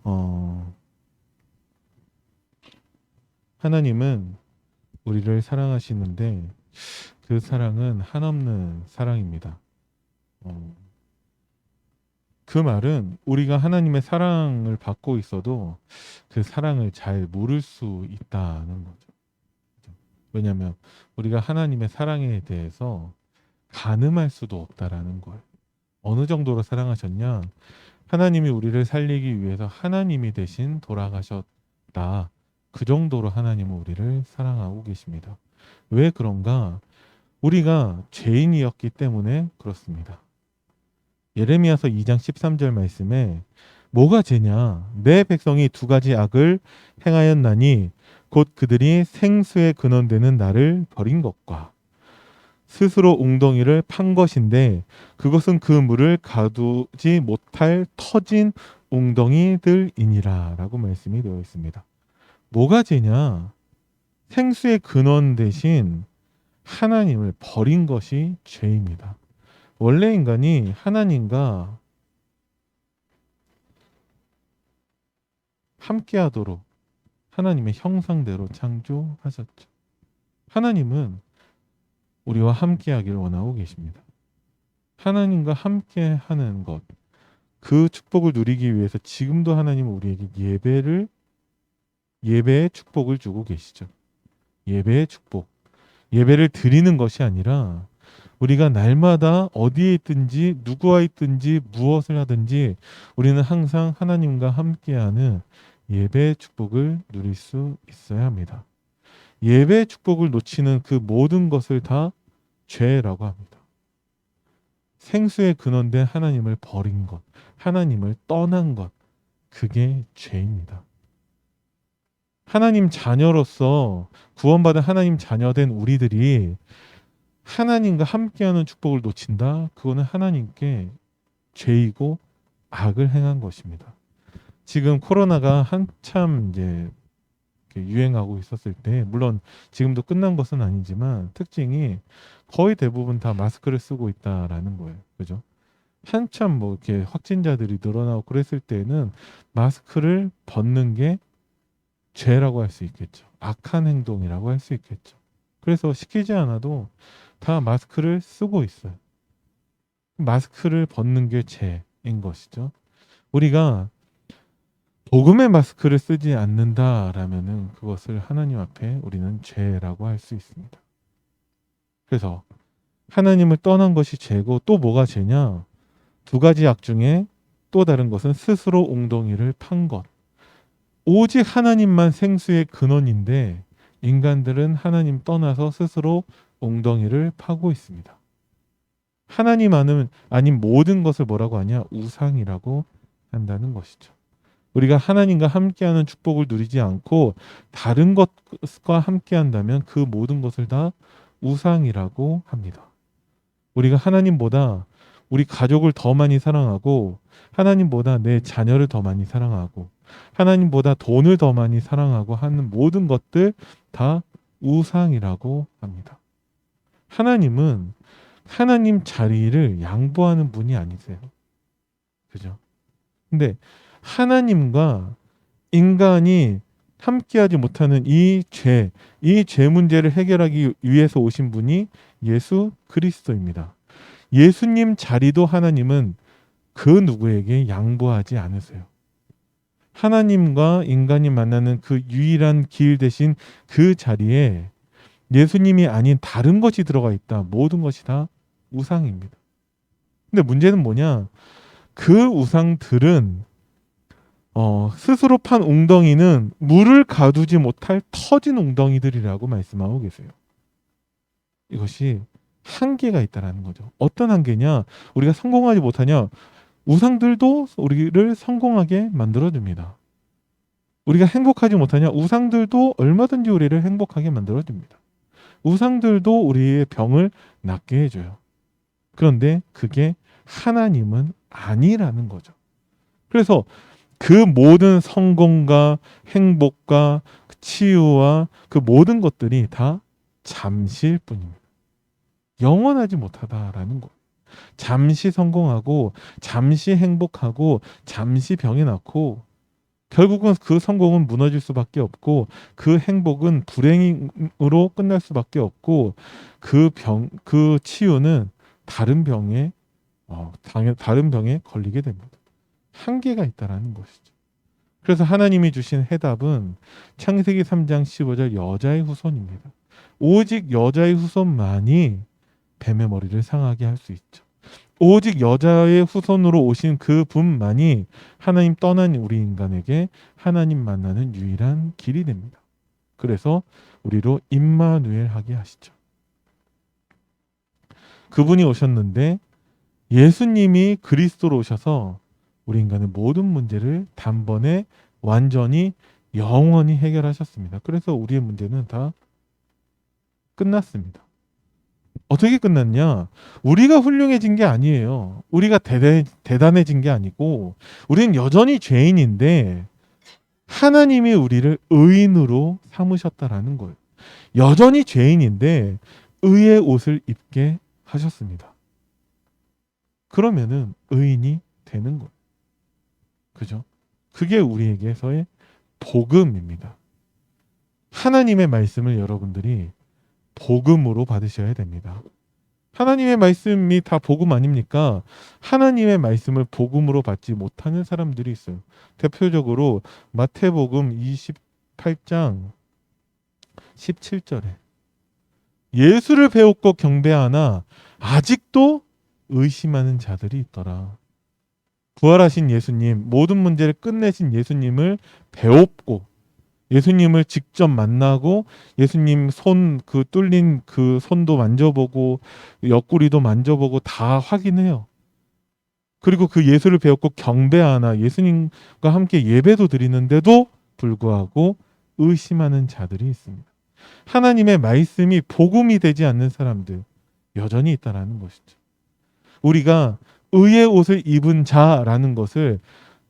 어, 하나님은 우리를 사랑하시는데 그 사랑은 한없는 사랑입니다. 어, 그 말은 우리가 하나님의 사랑을 받고 있어도 그 사랑을 잘 모를 수 있다는 거죠. 왜냐하면 우리가 하나님의 사랑에 대해서 가늠할 수도 없다라는 거예요. 어느 정도로 사랑하셨냐? 하나님이 우리를 살리기 위해서 하나님이 대신 돌아가셨다. 그 정도로 하나님은 우리를 사랑하고 계십니다. 왜 그런가? 우리가 죄인이었기 때문에 그렇습니다. 예레미야서 2장 13절 말씀에 뭐가 죄냐? 내 백성이 두 가지 악을 행하였나니 곧 그들이 생수의 근원되는 나를 버린 것과 스스로 웅덩이를 판 것인데 그것은 그 물을 가두지 못할 터진 웅덩이들이니라 라고 말씀이 되어 있습니다. 뭐가 죄냐? 생수의 근원 대신 하나님을 버린 것이 죄입니다. 원래 인간이 하나님과 함께하도록 하나님의 형상대로 창조하셨죠. 하나님은 우리와 함께하기를 원하고 계십니다. 하나님과 함께하는 것, 그 축복을 누리기 위해서 지금도 하나님은 우리에게 예배의 축복을 주고 계시죠. 예배의 축복. 예배를 드리는 것이 아니라 우리가 날마다 어디에 있든지 누구와 있든지 무엇을 하든지 우리는 항상 하나님과 함께하는 예배의 축복을 누릴 수 있어야 합니다. 예배의 축복을 놓치는 그 모든 것을 다 죄라고 합니다. 생수의 근원된 하나님을 버린 것, 하나님을 떠난 것, 그게 죄입니다. 하나님 자녀로서 구원받은 하나님 자녀된 우리들이 하나님과 함께하는 축복을 놓친다? 그거는 하나님께 죄이고 악을 행한 것입니다. 지금 코로나가 한참 이제 유행하고 있었을 때, 물론 지금도 끝난 것은 아니지만 특징이 거의 대부분 다 마스크를 쓰고 있다라는 거예요. 그죠? 한참 뭐 이렇게 확진자들이 늘어나고 그랬을 때는 마스크를 벗는 게 죄라고 할 수 있겠죠. 악한 행동이라고 할 수 있겠죠. 그래서 시키지 않아도 다 마스크를 쓰고 있어요. 마스크를 벗는 게 죄인 것이죠. 우리가 복음의 마스크를 쓰지 않는다라면은 그것을 하나님 앞에 우리는 죄라고 할 수 있습니다. 그래서 하나님을 떠난 것이 죄고 또 뭐가 죄냐? 두 가지 악 중에 또 다른 것은 스스로 웅덩이를 판 것. 오직 하나님만 생수의 근원인데 인간들은 하나님 떠나서 스스로 웅덩이를 파고 있습니다. 하나님 아닌 모든 것을 뭐라고 하냐? 우상이라고 한다는 것이죠. 우리가 하나님과 함께하는 축복을 누리지 않고 다른 것과 함께한다면 그 모든 것을 다 우상이라고 합니다. 우리가 하나님보다 우리 가족을 더 많이 사랑하고 하나님보다 내 자녀를 더 많이 사랑하고 하나님보다 돈을 더 많이 사랑하고 하는 모든 것들 다 우상이라고 합니다. 하나님은 하나님 자리를 양보하는 분이 아니세요. 그죠? 근데 하나님과 인간이 함께하지 못하는 이 죄 문제를 해결하기 위해서 오신 분이 예수 그리스도입니다. 예수님 자리도 하나님은 그 누구에게 양보하지 않으세요. 하나님과 인간이 만나는 그 유일한 길 대신 그 자리에 예수님이 아닌 다른 것이 들어가 있다. 모든 것이 다 우상입니다. 근데 문제는 뭐냐? 그 우상들은 스스로 판 웅덩이는 물을 가두지 못할 터진 웅덩이들이라고 말씀하고 계세요. 이것이 한계가 있다라는 거죠. 어떤 한계냐? 우리가 성공하지 못하냐? 우상들도 우리를 성공하게 만들어줍니다. 우리가 행복하지 못하냐? 우상들도 얼마든지 우리를 행복하게 만들어줍니다. 우상들도 우리의 병을 낫게 해줘요. 그런데 그게 하나님은 아니라는 거죠. 그래서 그 모든 성공과 행복과 치유와 그 모든 것들이 다 잠시일 뿐입니다. 영원하지 못하다라는 거. 잠시 성공하고 잠시 행복하고 잠시 병이 낫고 결국은 그 성공은 무너질 수밖에 없고 그 행복은 불행으로 끝날 수밖에 없고 그 치유는 다른 병에 다른 병에 걸리게 됩니다. 한계가 있다라는 것이죠. 그래서 하나님이 주신 해답은 창세기 3장 15절 여자의 후손입니다. 오직 여자의 후손만이 뱀의 머리를 상하게 할 수 있죠. 오직 여자의 후손으로 오신 그 분만이 하나님 떠난 우리 인간에게 하나님 만나는 유일한 길이 됩니다. 그래서 우리로 임마누엘 하게 하시죠. 그분이 오셨는데 예수님이 그리스도로 오셔서 우리 인간의 모든 문제를 단번에 완전히 영원히 해결하셨습니다. 그래서 우리의 문제는 다 끝났습니다. 어떻게 끝났냐? 우리가 훌륭해진 게 아니에요. 우리가 대단해진 게 아니고 우리는 여전히 죄인인데 하나님이 우리를 의인으로 삼으셨다라는 거예요. 여전히 죄인인데 의의 옷을 입게 하셨습니다. 그러면은 의인이 되는 거예요. 그죠? 그게 우리에게서의 복음입니다. 하나님의 말씀을 여러분들이 복음으로 받으셔야 됩니다. 하나님의 말씀이 다 복음 아닙니까? 하나님의 말씀을 복음으로 받지 못하는 사람들이 있어요. 대표적으로 마태복음 28장 17절에 예수를 배웠고 경배하나 아직도 의심하는 자들이 있더라. 부활하신 예수님, 모든 문제를 끝내신 예수님을 배웠고 예수님을 직접 만나고 예수님 손 그 뚫린 그 손도 만져보고 옆구리도 만져보고 다 확인해요. 그리고 그 예수를 배웠고 경배하나 예수님과 함께 예배도 드리는데도 불구하고 의심하는 자들이 있습니다. 하나님의 말씀이 복음이 되지 않는 사람들 여전히 있다라는 것이죠. 우리가 의의 옷을 입은 자라는 것을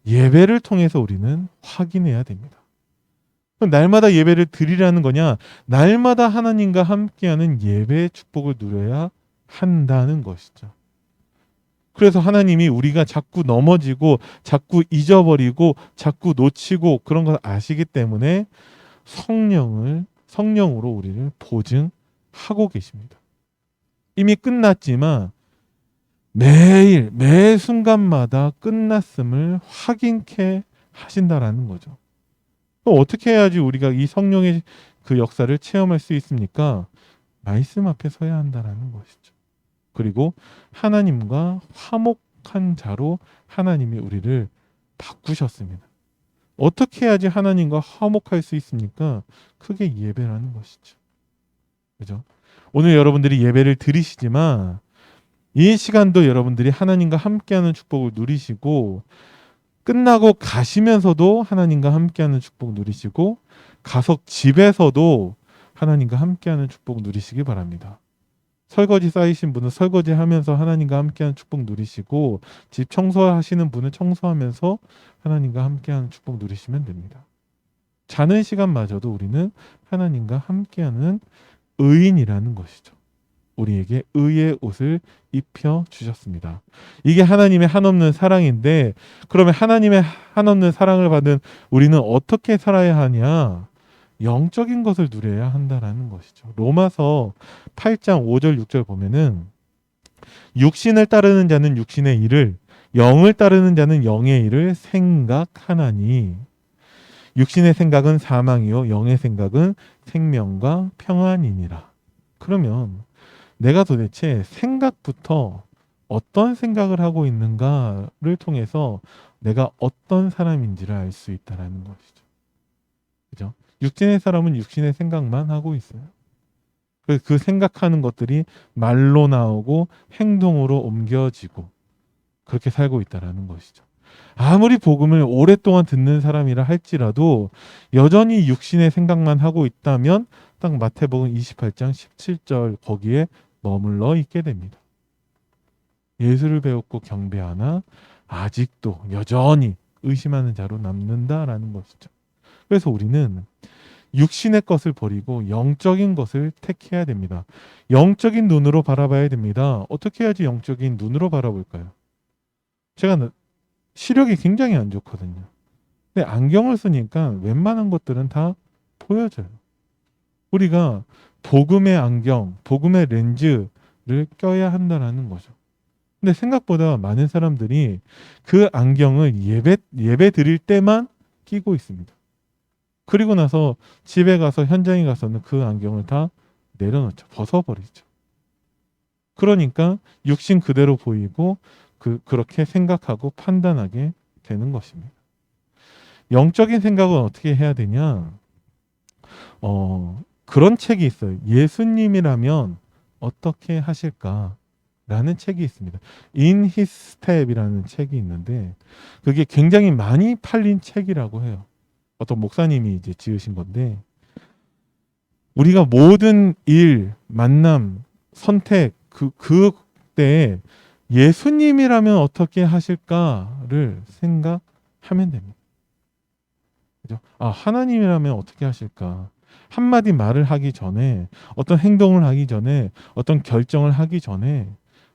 예배를 통해서 우리는 확인해야 됩니다. 그럼 날마다 예배를 드리라는 거냐? 날마다 하나님과 함께하는 예배의 축복을 누려야 한다는 것이죠. 그래서 하나님이 우리가 자꾸 넘어지고 자꾸 잊어버리고 자꾸 놓치고 그런 걸 아시기 때문에 성령으로 우리를 보증하고 계십니다. 이미 끝났지만 매일 매 순간마다 끝났음을 확인케 하신다라는 거죠. 또 어떻게 해야지 우리가 이 성령의 그 역사를 체험할 수 있습니까? 말씀 앞에 서야 한다라는 것이죠. 그리고 하나님과 화목한 자로 하나님이 우리를 바꾸셨습니다. 어떻게 해야지 하나님과 화목할 수 있습니까? 그게 예배라는 것이죠. 그죠? 오늘 여러분들이 예배를 드리시지만 이 시간도 여러분들이 하나님과 함께하는 축복을 누리시고 끝나고 가시면서도 하나님과 함께하는 축복 누리시고 가서 집에서도 하나님과 함께하는 축복 누리시기 바랍니다. 설거지 쌓이신 분은 설거지 하면서 하나님과 함께하는 축복 누리시고 집 청소하시는 분은 청소하면서 하나님과 함께하는 축복 누리시면 됩니다. 자는 시간마저도 우리는 하나님과 함께하는 의인이라는 것이죠. 우리에게 의의 옷을 입혀 주셨습니다. 이게 하나님의 한없는 사랑인데 그러면 하나님의 한없는 사랑을 받은 우리는 어떻게 살아야 하냐? 영적인 것을 누려야 한다라는 것이죠. 로마서 8장 5절 6절 보면은 육신을 따르는 자는 육신의 일을 영을 따르는 자는 영의 일을 생각하나니 육신의 생각은 사망이요 영의 생각은 생명과 평안이니라. 그러면 내가 도대체 생각부터 어떤 생각을 하고 있는가를 통해서 내가 어떤 사람인지를 알 수 있다라는 것이죠. 그죠? 육신의 사람은 육신의 생각만 하고 있어요. 그 생각하는 것들이 말로 나오고 행동으로 옮겨지고 그렇게 살고 있다라는 것이죠. 아무리 복음을 오랫동안 듣는 사람이라 할지라도 여전히 육신의 생각만 하고 있다면 딱 마태복음 28장 17절 거기에 머물러 있게 됩니다. 예수를 배웠고 경배하나 아직도 여전히 의심하는 자로 남는다라는 것이죠. 그래서 우리는 육신의 것을 버리고 영적인 것을 택해야 됩니다. 영적인 눈으로 바라봐야 됩니다. 어떻게 해야지 영적인 눈으로 바라볼까요? 제가 시력이 굉장히 안 좋거든요. 근데 안경을 쓰니까 웬만한 것들은 다 보여져요. 우리가 복음의 안경, 복음의 렌즈를 껴야 한다는 거죠. 근데 생각보다 많은 사람들이 그 안경을 예배 드릴 때만 끼고 있습니다. 그리고 나서 집에 가서 현장에 가서는 그 안경을 다 내려놓죠. 벗어버리죠. 그러니까 육신 그대로 보이고 그렇게 생각하고 판단하게 되는 것입니다. 영적인 생각은 어떻게 해야 되냐? 그런 책이 있어요. 예수님이라면 어떻게 하실까? 라는 책이 있습니다. In His Step이라는 책이 있는데 그게 굉장히 많이 팔린 책이라고 해요. 어떤 목사님이 이제 지으신 건데 우리가 모든 일, 만남, 선택 그때에 예수님이라면 어떻게 하실까를 생각하면 됩니다. 그죠? 아, 하나님이라면 어떻게 하실까? 한마디 말을 하기 전에 어떤 행동을 하기 전에 어떤 결정을 하기 전에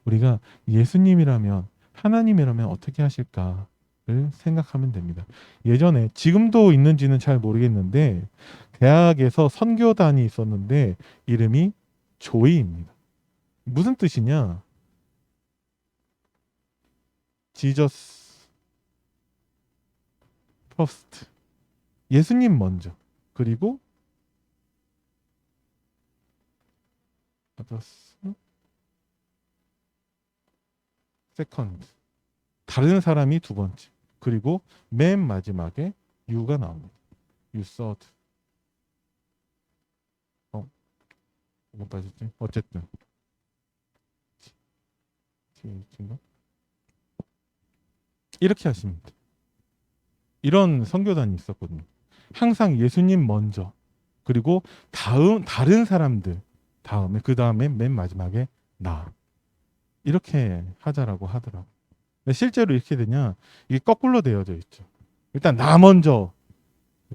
우리가 예수님이라면 하나님이라면 어떻게 하실까를 생각하면 됩니다. 예전에 지금도 있는지는 잘 모르겠는데 대학에서 선교단이 있었는데 이름이 조이입니다. 무슨 뜻이냐? Jesus first. 예수님 먼저. 그리고 others second. 다른 사람이 두 번째. 그리고 맨 마지막에 you가 나옵니다. you third. 못 빠졌지? 어쨌든 이렇게 하십니다. 이런 선교단이 있었거든요. 항상 예수님 먼저 그리고 다른 사람들 다음에 그 다음에 맨 마지막에 나 이렇게 하자라고 하더라고. 근데 실제로 이렇게 되냐 이게 거꾸로 되어져 있죠. 일단 나 먼저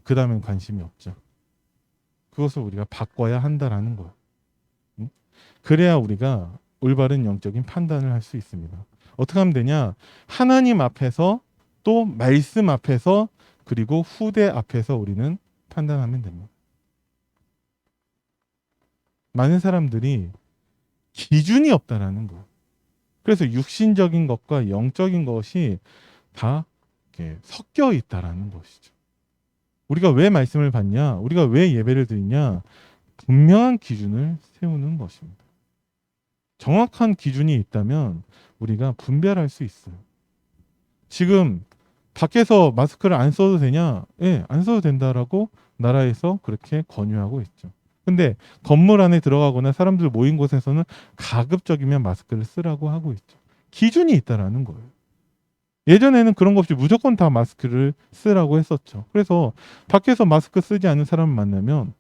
그 다음엔 관심이 없죠. 그것을 우리가 바꿔야 한다라는 거예요. 그래야 우리가 올바른 영적인 판단을 할 수 있습니다. 어떻게 하면 되냐? 하나님 앞에서 또 말씀 앞에서 그리고 후대 앞에서 우리는 판단하면 됩니다. 많은 사람들이 기준이 없다라는 거예요. 그래서 육신적인 것과 영적인 것이 다 이렇게 섞여 있다라는 것이죠. 우리가 왜 말씀을 받냐? 우리가 왜 예배를 드리냐? 분명한 기준을 세우는 것입니다. 정확한 기준이 있다면 우리가 분별할 수 있어요. 지금 밖에서 마스크를 안 써도 되냐? 예, 안 써도 된다라고 나라에서 그렇게 권유하고 있죠. 근데 건물 안에 들어가거나 사람들 모인 곳에서는 가급적이면 마스크를 쓰라고 하고 있죠. 기준이 있다라는 거예요. 예전에는 그런 거 없이 무조건 다 마스크를 쓰라고 했었죠. 그래서 밖에서 마스크 쓰지 않는 사람 만나면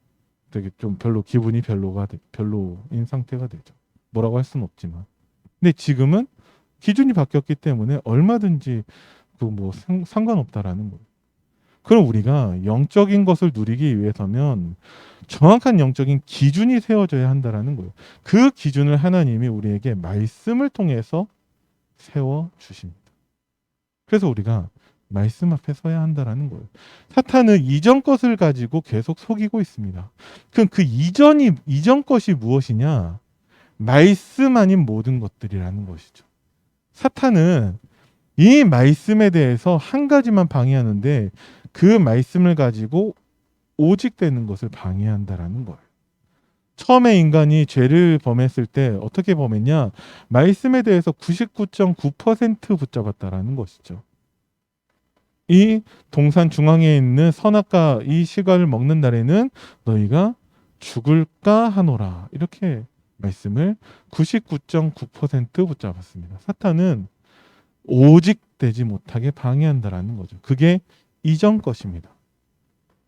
되게 좀 기분이 별로인 상태가 되죠. 뭐라고 할 수는 없지만. 근데 지금은 기준이 바뀌었기 때문에 얼마든지 상관없다라는 거예요. 그럼 우리가 영적인 것을 누리기 위해서면 정확한 영적인 기준이 세워져야 한다라는 거예요. 그 기준을 하나님이 우리에게 말씀을 통해서 세워 주십니다. 그래서 우리가 말씀 앞에 서야 한다라는 거예요. 사탄은 이전 것을 가지고 계속 속이고 있습니다. 그럼 그 이전 것이 무엇이냐? 말씀 아닌 모든 것들이라는 것이죠. 사탄은 이 말씀에 대해서 한 가지만 방해하는데 그 말씀을 가지고 오직되는 것을 방해한다라는 거예요. 처음에 인간이 죄를 범했을 때 어떻게 범했냐? 말씀에 대해서 99.9% 붙잡았다라는 것이죠. 이 동산 중앙에 있는 선악과 이 실과를 먹는 날에는 너희가 죽을까 하노라. 이렇게 말씀을 99.9% 붙잡았습니다. 사탄은 오직 되지 못하게 방해한다라는 거죠. 그게 이전 것입니다.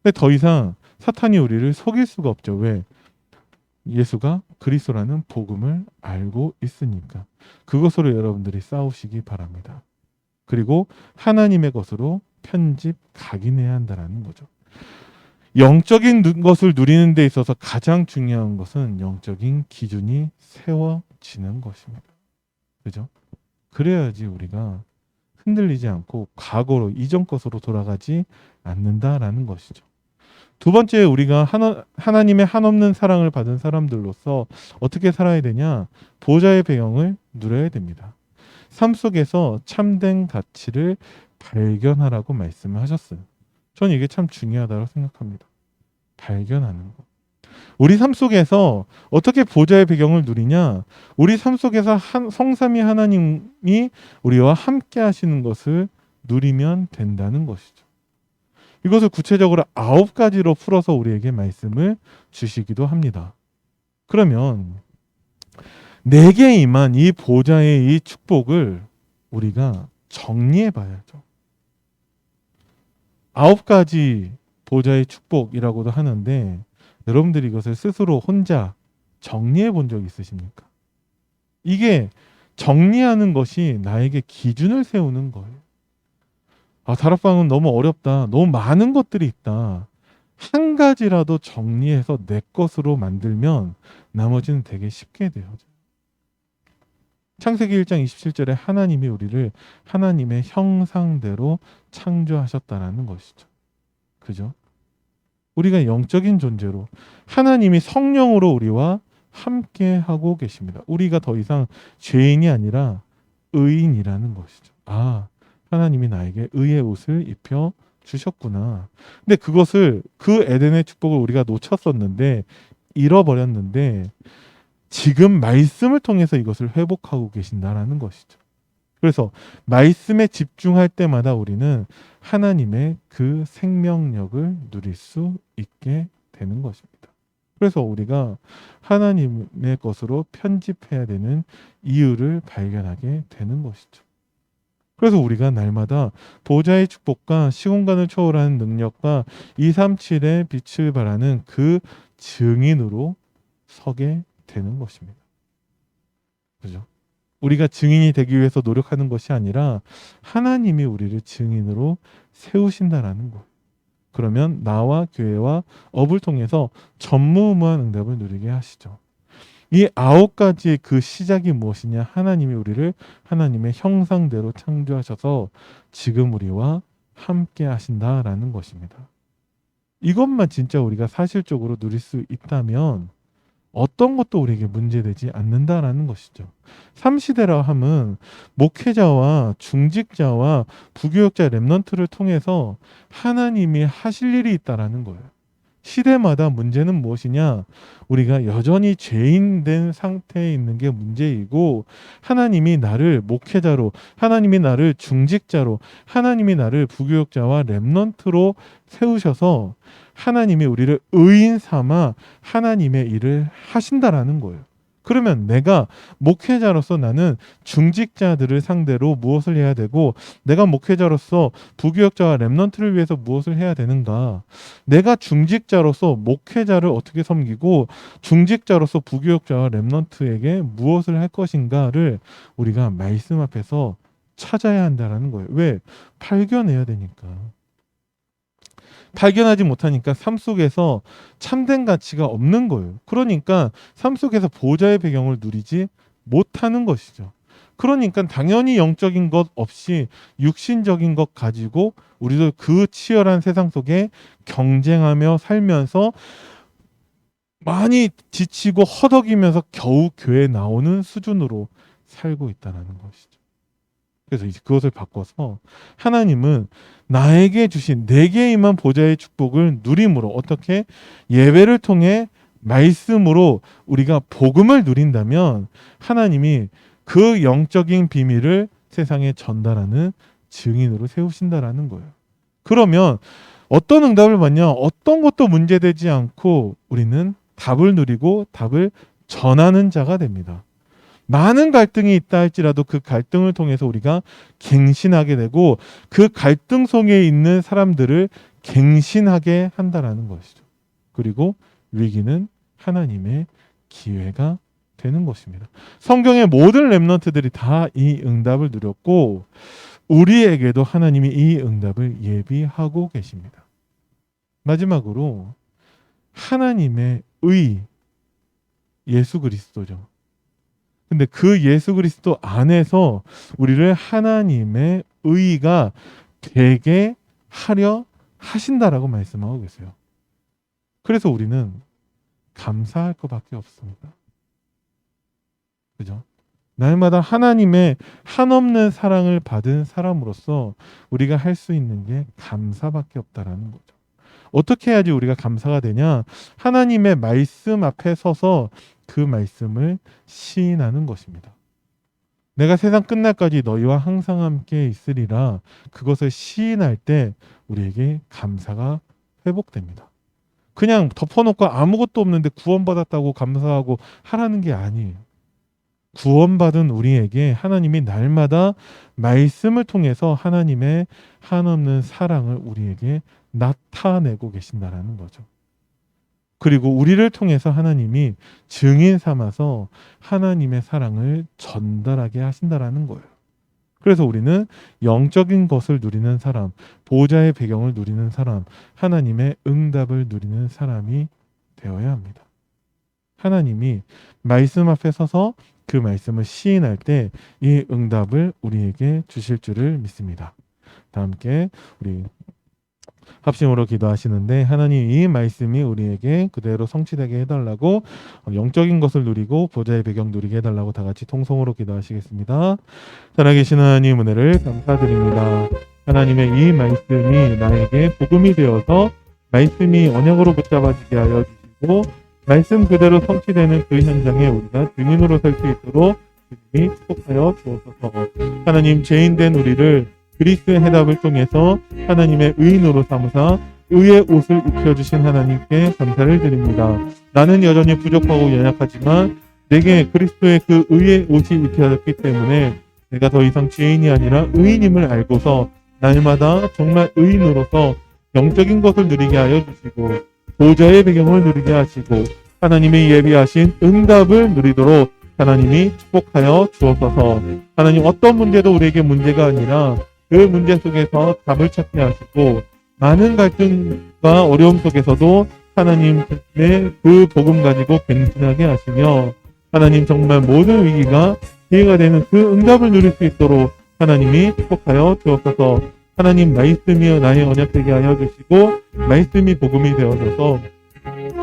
근데 더 이상 사탄이 우리를 속일 수가 없죠. 왜? 예수가 그리스도라는 복음을 알고 있으니까. 그것으로 여러분들이 싸우시기 바랍니다. 그리고 하나님의 것으로 편집 각인해야 한다는 거죠. 영적인 것을 누리는 데 있어서 가장 중요한 것은 영적인 기준이 세워지는 것입니다. 그죠? 그래야지 우리가 흔들리지 않고 과거로 이전 것으로 돌아가지 않는다라는 것이죠. 두 번째, 우리가 하나님의 한없는 사랑을 받은 사람들로서 어떻게 살아야 되냐? 보좌의 배경을 누려야 됩니다. 삶 속에서 참된 가치를 발견하라고 말씀을 하셨어요. 저는 이게 참 중요하다고 생각합니다. 발견하는 것. 우리 삶 속에서 어떻게 보좌의 배경을 누리냐? 우리 삶 속에서 성삼위 하나님이 우리와 함께 하시는 것을 누리면 된다는 것이죠. 이것을 구체적으로 9가지로 풀어서 우리에게 말씀을 주시기도 합니다. 그러면 내게 임한 이 보좌의 이 축복을 우리가 정리해 봐야죠. 9가지 보좌의 축복이라고도 하는데 여러분들이 이것을 스스로 혼자 정리해 본 적 있으십니까? 이게 정리하는 것이 나에게 기준을 세우는 거예요. 다락방은 너무 어렵다. 너무 많은 것들이 있다. 한 가지라도 정리해서 내 것으로 만들면 나머지는 되게 쉽게 되어져요. 창세기 1장 27절에 하나님이 우리를 하나님의 형상대로 창조하셨다라는 것이죠. 그죠? 우리가 영적인 존재로 하나님이 성령으로 우리와 함께 하고 계십니다. 우리가 더 이상 죄인이 아니라 의인이라는 것이죠. 하나님이 나에게 의의 옷을 입혀 주셨구나. 근데 그 에덴의 축복을 우리가 놓쳤었는데 잃어버렸는데 지금 말씀을 통해서 이것을 회복하고 계신다라는 것이죠. 그래서 말씀에 집중할 때마다 우리는 하나님의 그 생명력을 누릴 수 있게 되는 것입니다. 그래서 우리가 하나님의 것으로 편집해야 되는 이유를 발견하게 되는 것이죠. 그래서 우리가 날마다 보좌의 축복과 시공간을 초월하는 능력과 237의 빛을 발하는 그 증인으로 서게 되는 것입니다. 그죠? 우리가 증인이 되기 위해서 노력하는 것이 아니라 하나님이 우리를 증인으로 세우신다라는 것. 그러면 나와 교회와 업을 통해서 전무후무한 응답을 누리게 하시죠. 이 9가지의 그 시작이 무엇이냐? 하나님이 우리를 하나님의 형상대로 창조하셔서 지금 우리와 함께 하신다라는 것입니다. 이것만 진짜 우리가 사실적으로 누릴 수 있다면 어떤 것도 우리에게 문제되지 않는다라는 것이죠. 3시대라 함은 목회자와 중직자와 부교역자 렘넌트를 통해서 하나님이 하실 일이 있다라는 거예요. 시대마다 문제는 무엇이냐? 우리가 여전히 죄인된 상태에 있는 게 문제이고 하나님이 나를 목회자로, 하나님이 나를 중직자로, 하나님이 나를 부교역자와 렘넌트로 세우셔서 하나님이 우리를 의인 삼아 하나님의 일을 하신다라는 거예요. 그러면 내가 목회자로서 나는 중직자들을 상대로 무엇을 해야 되고 내가 목회자로서 부교역자와 렘넌트를 위해서 무엇을 해야 되는가? 내가 중직자로서 목회자를 어떻게 섬기고 중직자로서 부교역자와 렘넌트에게 무엇을 할 것인가를 우리가 말씀 앞에서 찾아야 한다는 거예요. 왜? 발견해야 되니까. 발견하지 못하니까 삶 속에서 참된 가치가 없는 거예요. 그러니까 삶 속에서 보좌의 배경을 누리지 못하는 것이죠. 그러니까 당연히 영적인 것 없이 육신적인 것 가지고 우리도 그 치열한 세상 속에 경쟁하며 살면서 많이 지치고 허덕이면서 겨우 교회에 나오는 수준으로 살고 있다는 것이죠. 그래서 이제 그것을 바꿔서 하나님은 나에게 주신 내게 임한 보좌의 축복을 누림으로 어떻게 예배를 통해 말씀으로 우리가 복음을 누린다면 하나님이 그 영적인 비밀을 세상에 전달하는 증인으로 세우신다라는 거예요. 그러면 어떤 응답을 받냐? 어떤 것도 문제되지 않고 우리는 답을 누리고 답을 전하는 자가 됩니다. 많은 갈등이 있다 할지라도 그 갈등을 통해서 우리가 갱신하게 되고 그 갈등 속에 있는 사람들을 갱신하게 한다라는 것이죠. 그리고 위기는 하나님의 기회가 되는 것입니다. 성경의 모든 렘넌트들이 다 이 응답을 누렸고 우리에게도 하나님이 이 응답을 예비하고 계십니다. 마지막으로 하나님의 의 예수 그리스도죠. 근데 그 예수 그리스도 안에서 우리를 하나님의 의의가 되게 하려 하신다라고 말씀하고 계세요. 그래서 우리는 감사할 것밖에 없습니다. 그죠? 날마다 하나님의 한없는 사랑을 받은 사람으로서 우리가 할 수 있는 게 감사밖에 없다라는 거죠. 어떻게 해야지 우리가 감사가 되냐? 하나님의 말씀 앞에 서서 그 말씀을 시인하는 것입니다. 내가 세상 끝날까지 너희와 항상 함께 있으리라. 그것을 시인할 때 우리에게 감사가 회복됩니다. 그냥 덮어놓고 아무것도 없는데 구원받았다고 감사하고 하라는 게 아니에요. 구원받은 우리에게 하나님이 날마다 말씀을 통해서 하나님의 한없는 사랑을 우리에게 나타내고 계신다라는 거죠. 그리고 우리를 통해서 하나님이 증인 삼아서 하나님의 사랑을 전달하게 하신다라는 거예요. 그래서 우리는 영적인 것을 누리는 사람, 보호자의 배경을 누리는 사람, 하나님의 응답을 누리는 사람이 되어야 합니다. 하나님이 말씀 앞에 서서 그 말씀을 시인할 때 이 응답을 우리에게 주실 줄을 믿습니다. 다 함께 우리 합심으로 기도하시는데 하나님 이 말씀이 우리에게 그대로 성취되게 해달라고 영적인 것을 누리고 보좌의 배경 누리게 해달라고 다 같이 통성으로 기도하시겠습니다. 살아계신 하나님 은혜를 감사드립니다. 하나님의 이 말씀이 나에게 복음이 되어서 말씀이 언약으로 붙잡아지게 하여 주시고 말씀 그대로 성취되는 그 현장에 우리가 증인으로 설 수 있도록 주님이 축복하여 주옵소서. 하나님 죄인된 우리를 그리스도의 해답을 통해서 하나님의 의인으로 삼으사 의의 옷을 입혀주신 하나님께 감사를 드립니다. 나는 여전히 부족하고 연약하지만 내게 그리스도의 그 의의 옷이 입혀졌기 때문에 내가 더 이상 죄인이 아니라 의인임을 알고서 날마다 정말 의인으로서 영적인 것을 누리게 하여 주시고 보좌의 배경을 누리게 하시고 하나님이 예비하신 응답을 누리도록 하나님이 축복하여 주옵소서. 하나님 어떤 문제도 우리에게 문제가 아니라 그 문제 속에서 답을 찾게 하시고 많은 갈등과 어려움 속에서도 하나님의 그 복음 가지고 갱신하게 하시며 하나님 정말 모든 위기가 기회가 되는 그 응답을 누릴 수 있도록 하나님이 축복하여 주옵소서. 하나님 말씀이여 나의 언약 되게 하여 주시고 말씀이 복음이 되어져서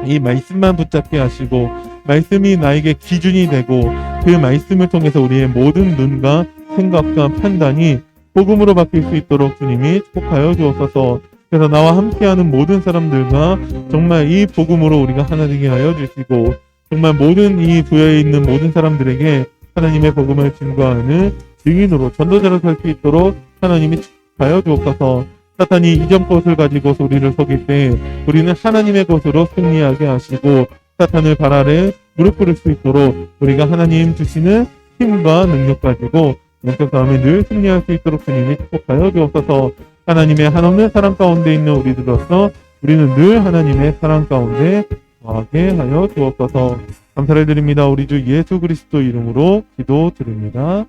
이 말씀만 붙잡게 하시고 말씀이 나에게 기준이 되고 그 말씀을 통해서 우리의 모든 눈과 생각과 판단이 복음으로 바뀔 수 있도록 주님이 축복하여 주옵소서. 그래서 나와 함께하는 모든 사람들과 정말 이 복음으로 우리가 하나 되게 하여 주시고 정말 모든 이 부여에 있는 모든 사람들에게 하나님의 복음을 증거하는 증인으로 전도자로 설 수 있도록 하나님이 축복하여 주옵소서. 사탄이 이전 것을 가지고서 우리를 속일 때 우리는 하나님의 것으로 승리하게 하시고 사탄을 발 아래 무릎 꿇을 수 있도록 우리가 하나님 주시는 힘과 능력 가지고 영적 싸움에 늘 승리할 수 있도록 주님이 축복하여 주옵소서. 하나님의 한없는 사랑 가운데 있는 우리들로서 우리는 늘 하나님의 사랑 가운데 거하게 하여 주옵소서. 감사를 드립니다. 우리 주 예수 그리스도 이름으로 기도드립니다.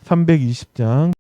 320장